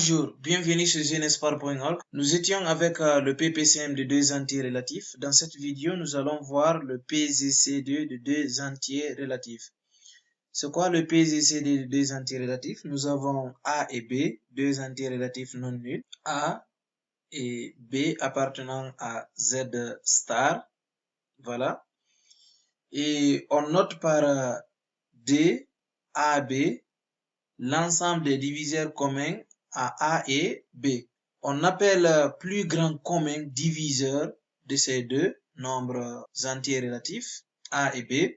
Bonjour, bienvenue sur jeunespar.org. Nous étions avec le PPCM de deux entiers relatifs. Dans cette vidéo, nous allons voir le PZC2 de deux entiers relatifs. C'est quoi le PZC2 de deux entiers relatifs? Nous avons A et B, deux entiers relatifs non nuls. A et B appartenant à Z star. Voilà. Et on note par D, A, B, l'ensemble des diviseurs communs à A et B. On appelle plus grand commun diviseur de ces deux nombres entiers relatifs, A et B.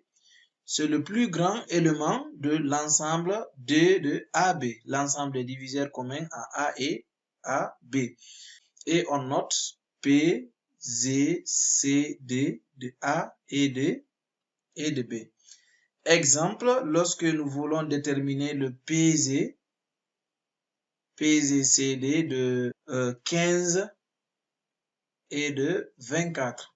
C'est le plus grand élément de l'ensemble de AB, l'ensemble des diviseurs communs à A et à B. Et on note P, Z, C, D de A et de B. Exemple, lorsque nous voulons déterminer le PZCD de 15 et de 24.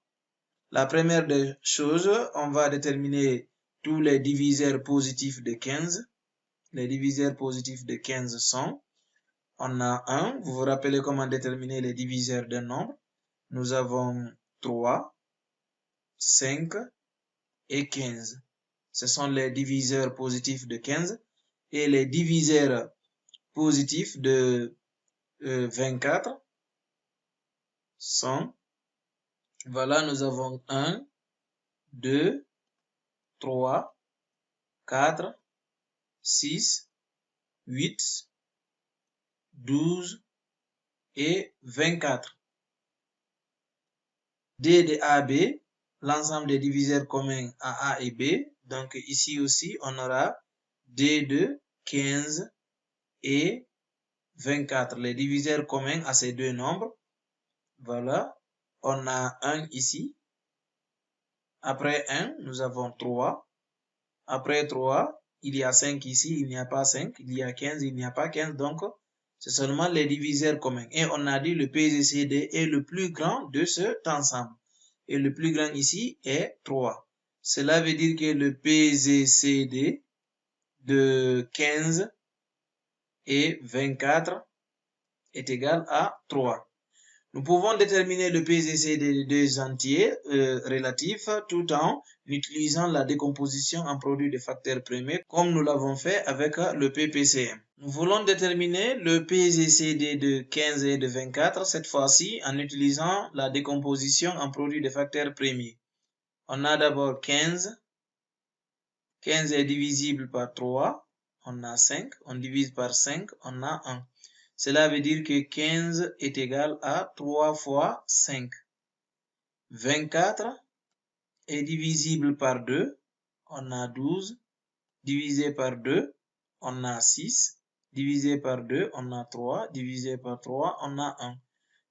La première des choses, on va déterminer tous les diviseurs positifs de 15. Les diviseurs positifs de 15 sont, on a 1, vous vous rappelez comment déterminer les diviseurs d'un nombre. Nous avons 3, 5 et 15. Ce sont les diviseurs positifs de 15 et les diviseurs positifs de 24 sont, voilà, nous avons 1, 2, 3, 4, 6, 8, 12 et 24. D de AB, l'ensemble des diviseurs communs à A et B. Donc ici aussi, on aura D de 15 et 24. Les diviseurs communs à ces deux nombres. Voilà. On a 1 ici. Après 1, nous avons 3. Après 3, il y a 5 ici, il n'y a pas 5. Il y a 15, il n'y a pas 15. Donc, c'est seulement les diviseurs communs. Et on a dit le PZCD est le plus grand de cet ensemble. Et le plus grand ici est 3. Cela veut dire que le PZCD de 15 et 24 est égal à 3. Nous pouvons déterminer le PZCD de deux entiers relatifs tout en utilisant la décomposition en produit de facteurs premiers comme nous l'avons fait avec le PPCM. Nous voulons déterminer le PZCD de 15 et de 24 cette fois-ci en utilisant la décomposition en produit de facteurs premiers. On a d'abord 15. 15 est divisible par 3. On a 5. On divise par 5. On a 1. Cela veut dire que 15 est égal à 3 fois 5. 24 est divisible par 2. On a 12. Divisé par 2, on a 6. Divisé par 2, on a 3. Divisé par 3, on a 1.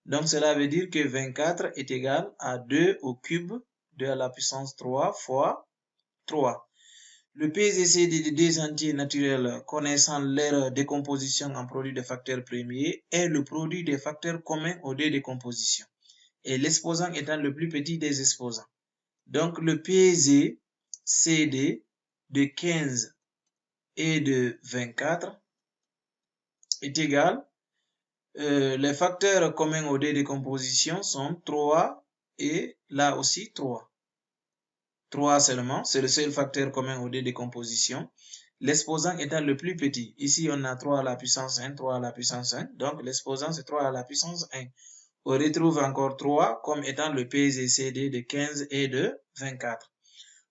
Donc cela veut dire que 24 est égal à 2 au cube, 2 à la puissance 3 fois 3. Le PZCD de deux entiers naturels connaissant leur décomposition en produit de facteurs premiers est le produit des facteurs communs aux deux décompositions, et l'exposant étant le plus petit des exposants. Donc le PZCD de 15 et de 24 est égal, les facteurs communs aux deux décompositions sont 3 et là aussi 3. 3 seulement, c'est le seul facteur commun aux deux décompositions. L'exposant étant le plus petit. Ici, on a 3 à la puissance 1, 3 à la puissance 1. Donc, l'exposant, c'est 3 à la puissance 1. On retrouve encore 3 comme étant le PZCD de 15 et de 24.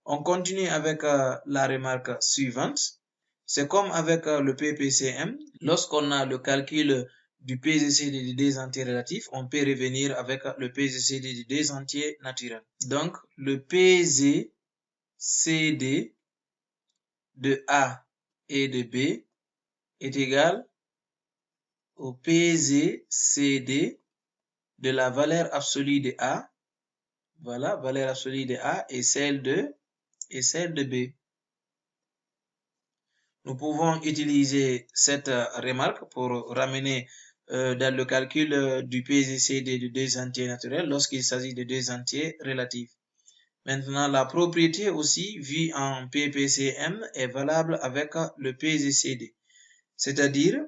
On continue avec la remarque suivante. C'est comme avec le PPCM. Lorsqu'on a le calcul du PZCD de deux entiers relatifs, on peut revenir avec le PZCD de deux entiers naturels. Donc, le PZCD de A et de B est égal au PZCD de la valeur absolue de A. Voilà, valeur absolue de A et celle de B. Nous pouvons utiliser cette remarque pour ramener dans le calcul du PZCD de deux entiers naturels lorsqu'il s'agit de deux entiers relatifs. Maintenant, la propriété aussi vue en PPCM est valable avec le PZCD. C'est-à-dire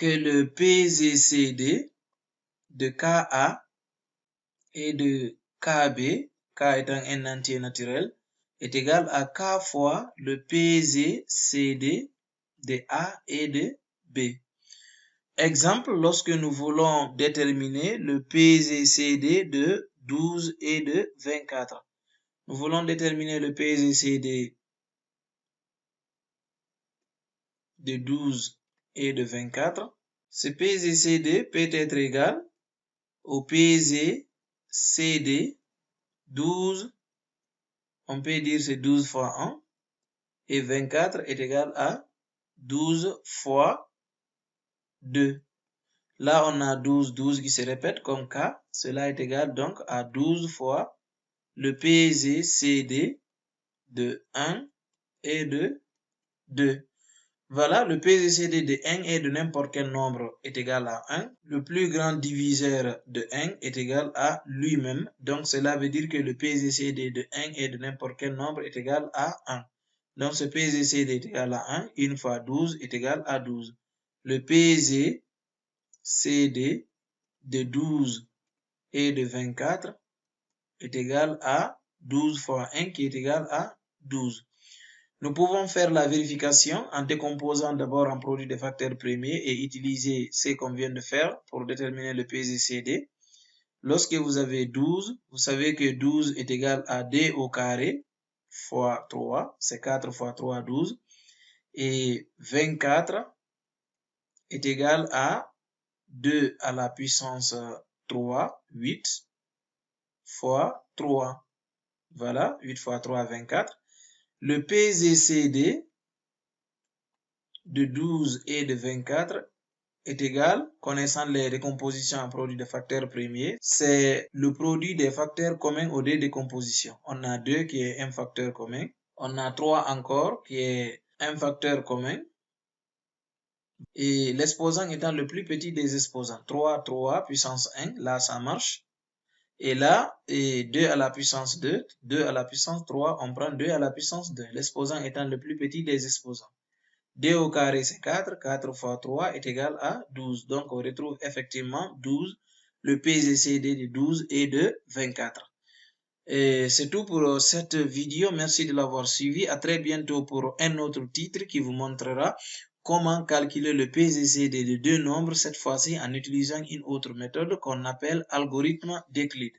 que le PZCD de KA et de KB, K étant un entier naturel, est égal à K fois le PZCD de A et de B. Exemple, lorsque nous voulons déterminer le PZCD de 12 et de 24. Nous voulons déterminer le PZCD de 12 et de 24. Ce PZCD peut être égal au PZCD 12, on peut dire c'est 12 fois 1, et 24 est égal à 12 fois 2. Là, on a 12 qui se répète comme K. Cela est égal donc à 12 fois le PZCD de 1 et de 2. Voilà, le PZCD de 1 et de n'importe quel nombre est égal à 1. Le plus grand diviseur de 1 est égal à lui-même. Donc, cela veut dire que le PZCD de 1 et de n'importe quel nombre est égal à 1. Donc, ce PZCD est égal à 1. 1 fois 12 est égal à 12. Le PZCD de 12 et de 24 est égal à 12 fois 1 qui est égal à 12. Nous pouvons faire la vérification en décomposant d'abord en produit des facteurs premiers et utiliser ce qu'on vient de faire pour déterminer le PZCD. Lorsque vous avez 12, vous savez que 12 est égal à d au carré fois 3, c'est 4 fois 3, 12. Et 24 est égal à 2 à la puissance 3, 8 fois 3. Voilà, 8 fois 3, 24. Le PZCD de 12 et de 24 est égal, connaissant les décompositions en produit de facteurs premiers, c'est le produit des facteurs communs aux deux décompositions. On a 2 qui est un facteur commun, on a 3 encore qui est un facteur commun, et l'exposant étant le plus petit des exposants. 3 puissance 1, là ça marche. Et là, et 2 à la puissance 2, 2 à la puissance 3, on prend 2 à la puissance 2, l'exposant étant le plus petit des exposants. 2 au carré, c'est 4. 4 fois 3 est égal à 12. Donc, on retrouve effectivement 12, le PZCD de 12 et de 24. Et c'est tout pour cette vidéo. Merci de l'avoir suivi. À très bientôt pour un autre titre qui vous montrera comment calculer le PZCD de deux nombres, cette fois-ci en utilisant une autre méthode qu'on appelle algorithme d'Euclide.